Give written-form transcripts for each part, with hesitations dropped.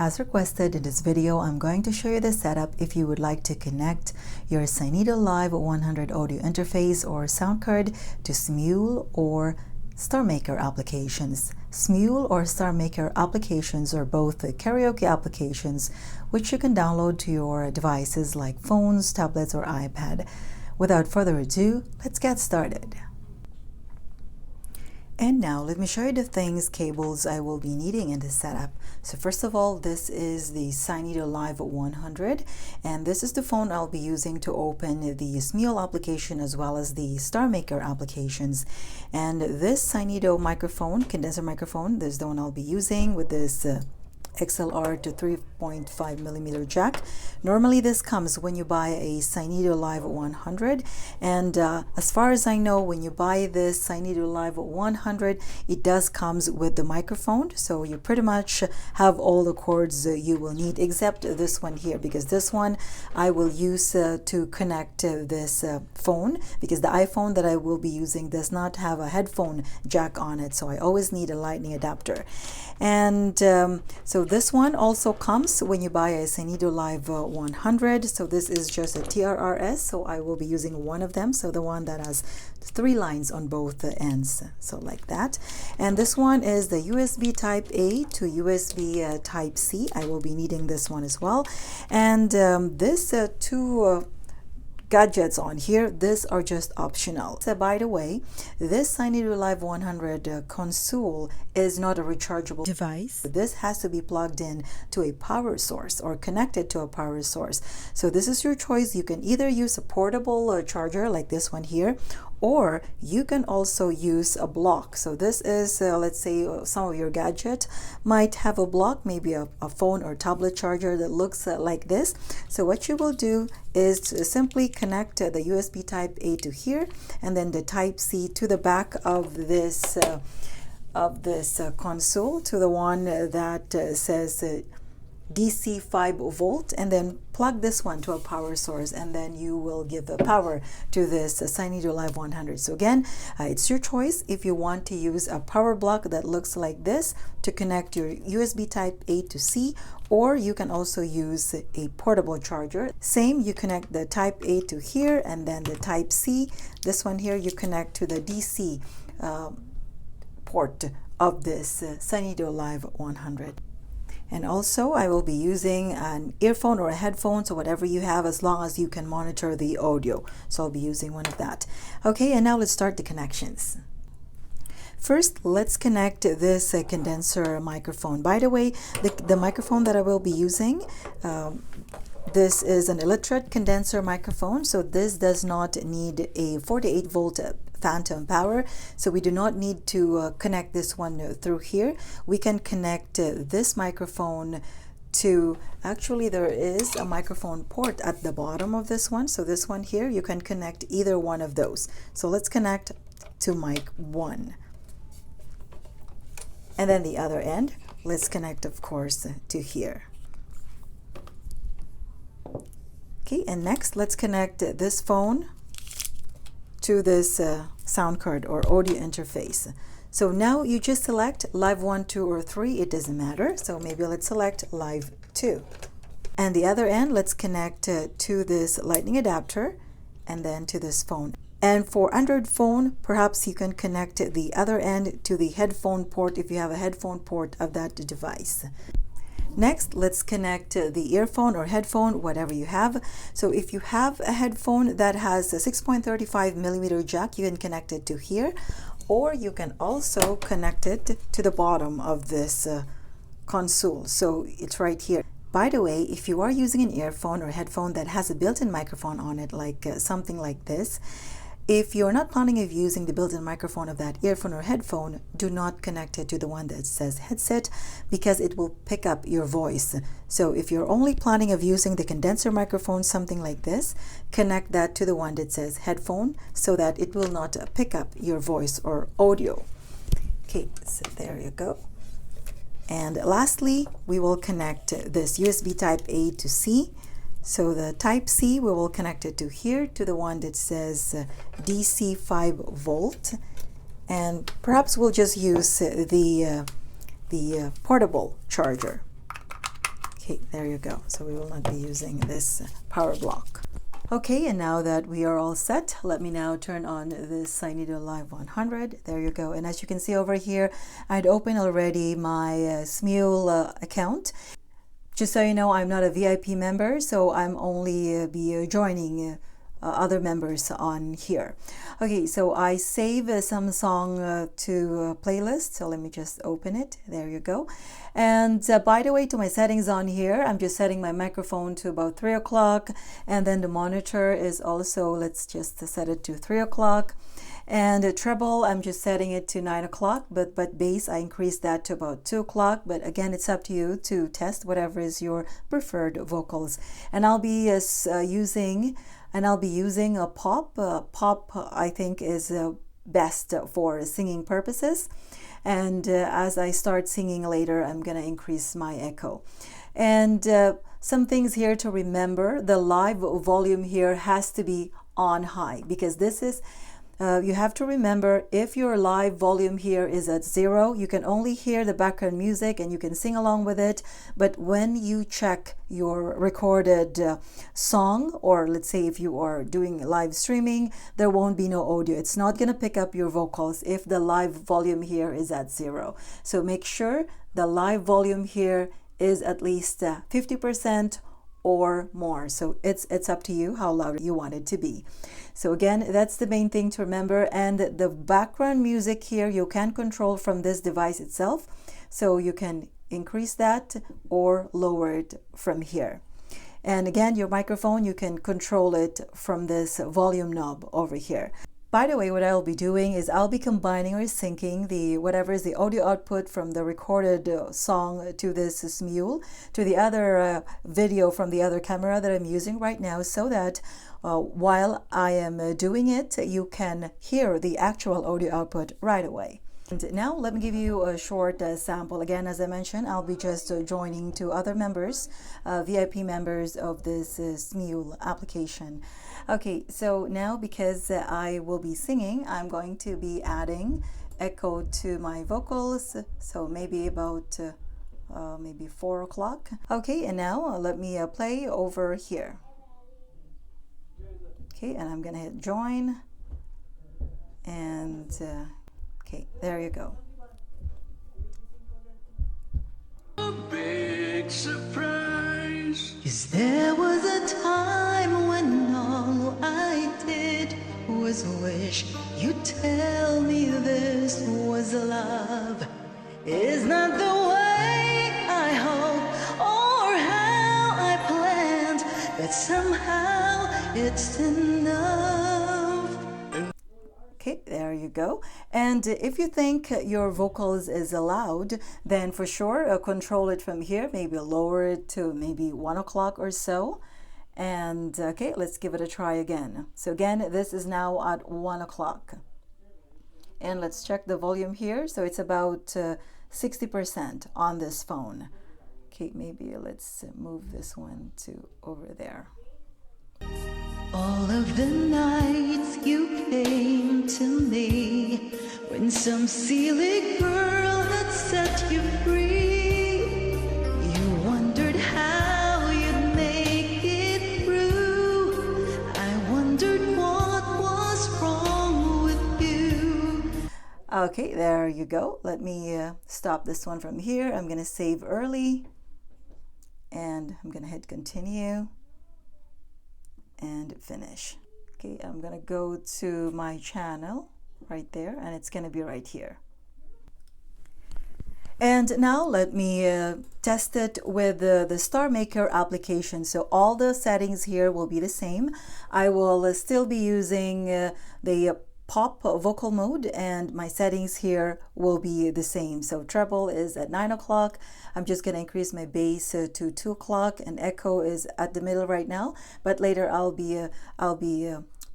As requested in this video, I'm going to show you the setup if you would like to connect your Synido Live 100 audio interface or sound card to Smule or Starmaker applications. Smule or Starmaker applications are both karaoke applications which you can download to your devices like phones, tablets, or iPad. Without further ado, let's get started. And now let me show you the cables I will be needing in this setup. So first of all, this is the Synido Live 100, and this is the phone I'll be using to open the Smule application as well as the Starmaker applications. And this Synido microphone, condenser microphone, this is the one I'll be using with this XLR to 3.5 millimeter jack. Normally this comes when you buy a Synido Live 100, and as far as I know, when you buy this Synido Live 100, it does comes with the microphone, so you pretty much have all the cords you will need except this one here, because this one I will use to connect this phone, because the iPhone that I will be using does not have a headphone jack on it, so I always need a lightning adapter. And so this one also comes when you buy a Synido Live 100. So this is just a TRRS, so I will be using one of them, so the one that has 3 lines on both ends, so like that. And this one is the USB type A to USB type C. I will be needing this one as well. And this two gadgets on here, these are just optional. So by the way, this Synido Live 100 console is not a rechargeable device. This has to be plugged in to a power source or connected to a power source. So this is your choice. You can either use a portable charger like this one here, or you can also use a block. So this is, let's say some of your gadget might have a block, maybe a phone or tablet charger that looks like this. So what you will do is to simply connect the USB type A to here, and then the type C to the back of this console, to the one that says DC 5 volt, and then plug this one to a power source, and then you will give the power to this Synido Live 100. So again, it's your choice if you want to use a power block that looks like this to connect your USB type A to C, or you can also use a portable charger. Same, you connect the type A to here, and then the type C, this one here, you connect to the DC port of this Synido Live 100. And also I will be using an earphone or a headphone, so whatever you have, as long as you can monitor the audio. So I'll be using one of that. Okay, and now let's start the connections. First, let's connect this condenser microphone. By the way, the microphone that I will be using, this is an electret condenser microphone, so this does not need a 48 volt phantom power, so we do not need to connect this one through here. We can connect this microphone to, actually there is a microphone port at the bottom of this one, so this one here, you can connect either one of those. So let's connect to mic 1, and then the other end, let's connect of course to here. Okay, and next let's connect this phone to this sound card or audio interface. So now you just select Live 1, 2, or 3, it doesn't matter. So maybe let's select Live 2. And the other end, let's connect to this lightning adapter and then to this phone. And for Android phone, perhaps you can connect the other end to the headphone port if you have a headphone port of that device. Next, let's connect the earphone or headphone, whatever you have. So if you have a headphone that has a 6.35 millimeter jack, you can connect it to here, or you can also connect it to the bottom of this console. So it's right here. By the way, if you are using an earphone or headphone that has a built-in microphone on it, like something like this, if you're not planning of using the built-in microphone of that earphone or headphone, do not connect it to the one that says headset, because it will pick up your voice. So if you're only planning of using the condenser microphone, something like this, connect that to the one that says headphone, so that it will not pick up your voice or audio. Okay, so there you go. And lastly, we will connect this USB type A to C. So the type C, we will connect it to here, to the one that says DC 5 volt, and perhaps we'll just use the portable charger. Okay, there you go. So we will not be using this power block. Okay, and now that we are all set, let me now turn on this Synido Live 100. There you go. And as you can see over here, I'd opened already my Smule account. Just so you know, I'm not a VIP member, so I'm only be joining other members on here. Okay, so I save some song to playlist, so let me just open it. There you go. And by the way, to my settings on here, I'm just setting my microphone to about 3 o'clock, and then the monitor is also, let's just set it to 3 o'clock. And treble, I'm just setting it to 9 o'clock, but bass, I increased that to about 2 o'clock. But again, it's up to you to test whatever is your preferred vocals. And I'll be using a pop. Pop, I think, is best for singing purposes. And as I start singing later, I'm going to increase my echo. And some things here to remember: the live volume here has to be on high, because this is you have to remember, if your live volume here is at 0, you can only hear the background music and you can sing along with it. But when you check your recorded song, or let's say if you are doing live streaming, there won't be no audio. It's not going to pick up your vocals if the live volume here is at 0. So make sure the live volume here is at least 50% or more. So it's up to you how loud you want it to be. So again, that's the main thing to remember. And the background music here, you can control from this device itself. So you can increase that or lower it from here. And again, your microphone, you can control it from this volume knob over here. By the way, what I'll be doing is I'll be combining or syncing the whatever is the audio output from the recorded song to this Smule to the other video from the other camera that I'm using right now, so that while I am doing it, you can hear the actual audio output right away. And now let me give you a short sample. Again, as I mentioned, I'll be just joining two other members, VIP members of this Smule application. Okay, so now because I will be singing, I'm going to be adding echo to my vocals. So maybe about maybe 4 o'clock. Okay, and now let me play over here. Okay, and I'm gonna hit join, and okay, there you go. A big surprise. 'Cause there was a time when all I did was wish you'd tell me this was love. Is not the way I hoped or how I planned, but somehow it's enough. Okay, there you go. And if you think your vocals is loud, then for sure control it from here, maybe lower it to maybe 1 o'clock or so. And okay, let's give it a try again. So again, this is now at 1 o'clock. And let's check the volume here. So it's about 60% on this phone. Okay, maybe let's move this one to over there. All of the nights you came to me when some silly girl had set you free, you wondered how you'd make it through. I wondered what was wrong with you. Okay, there you go. Let me stop this one from here. I'm going to save early, and I'm going to hit continue and finish. Okay, I'm gonna go to my channel right there, and it's gonna be right here. And now let me test it with the Starmaker application. So all the settings here will be the same. I will still be using the pop vocal mode, and my settings here will be the same. So treble is at 9 o'clock. I'm just going to increase my bass to 2 o'clock, and echo is at the middle right now, but later I'll be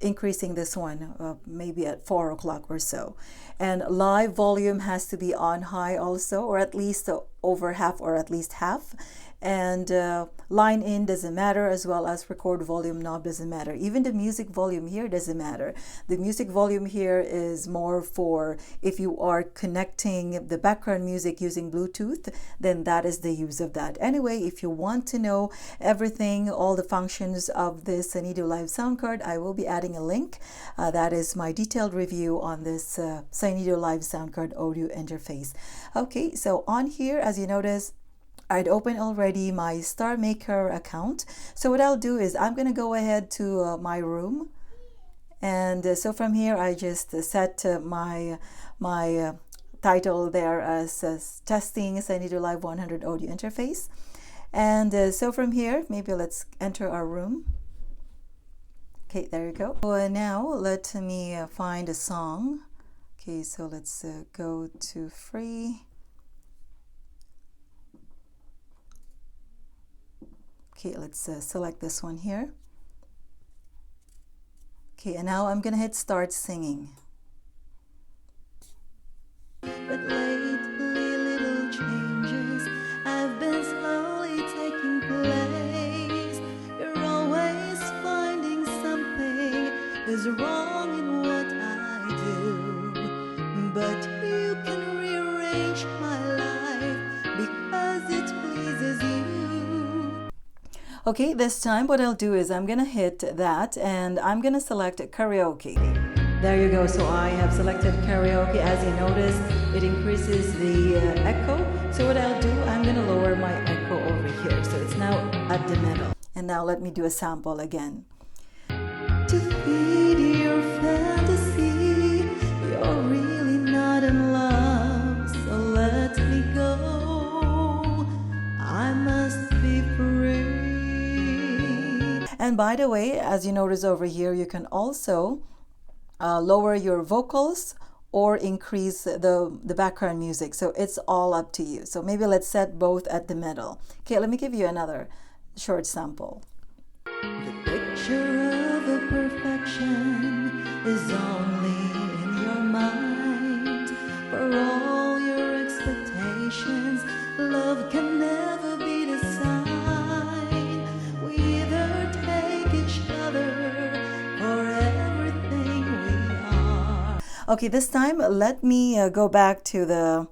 increasing this one maybe at 4 o'clock or so. And live volume has to be on high also, or at least over half, or at least half. And line in doesn't matter, as well as record volume knob doesn't matter. Even the music volume here doesn't matter. The music volume here is more for if you are connecting the background music using Bluetooth, then that is the use of that. Anyway, if you want to know everything, all the functions of this Synido Live sound card, I will be adding a link. That is my detailed review on this Synido Live sound card audio interface. Okay, so on here, as you notice, I'd opened already my Starmaker account. So what I'll do is I'm going to go ahead to my room. And so from here, I just set my title there as Testing Synido Live 100 Audio Interface. And so from here, maybe let's enter our room. Okay, there you go. So now let me find a song. Okay, so let's go to free. Okay, let's select this one here. Okay, and now I'm gonna hit start singing. But lately little changes have been slowly taking place. You're always finding something is wrong in what I do, but you can rearrange my life because it pleases you. Okay, this time what I'll do is I'm gonna hit that and I'm gonna select karaoke. There you go. So I have selected karaoke. As you notice, it increases the echo. So what I'll do, I'm gonna lower my echo over here. So it's now at the middle. And now let me do a sample again. To feed your fantasy, you're really not in love, so let me go. I must be free. And by the way, as you notice over here, you can also lower your vocals or increase the background music. So it's all up to you. So maybe let's set both at the middle. Okay, let me give you another short sample. The picture of a perfection is only in your mind. For all your expectations, love can never be the sign. We either take each other for everything we are. Okay, this time let me go back to the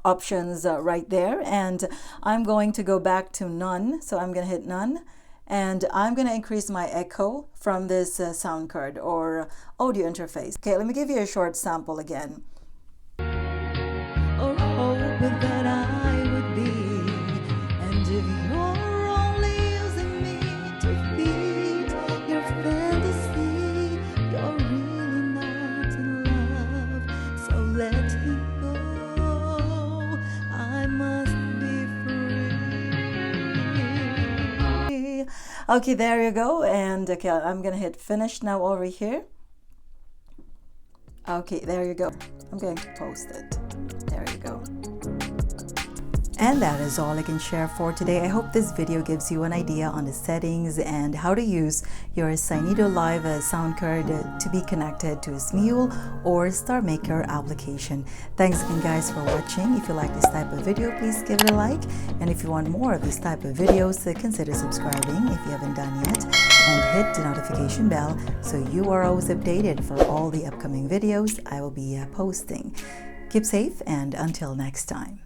options right there, and I'm going to go back to none. So I'm going to hit none. And I'm going to increase my echo from this sound card or audio interface. Okay, let me give you a short sample again. Or hope that I would be, and if you're only using me to feed your fantasy, you're really not in love, so let me go. I must be free. Okay, there you go. And okay, I'm gonna hit finish now over here. Okay, there you go. I'm going to post it. There you go. And that is all I can share for today. I hope this video gives you an idea on the settings and how to use your Synido Live sound card to be connected to a Smule or Starmaker application. Thanks again guys for watching. If you like this type of video, please give it a like. And if you want more of this type of videos, consider subscribing if you haven't done yet. And hit the notification bell so you are always updated for all the upcoming videos I will be posting. Keep safe and until next time.